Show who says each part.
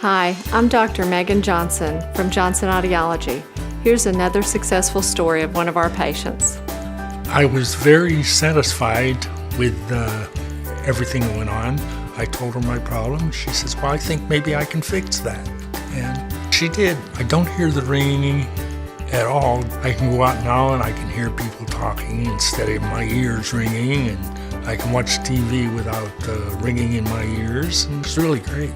Speaker 1: Hi, I'm Dr. Megan Johnson from Johnson Audiology. Here's another successful story of one of our patients.
Speaker 2: I was very satisfied with everything that went on. I told her my problem. She says, well, I think maybe I can fix that. And she did. I don't hear the ringing at all. I can go out now and I can hear people talking instead of my ears ringing, and I can watch TV without ringing in my ears, and it's really great.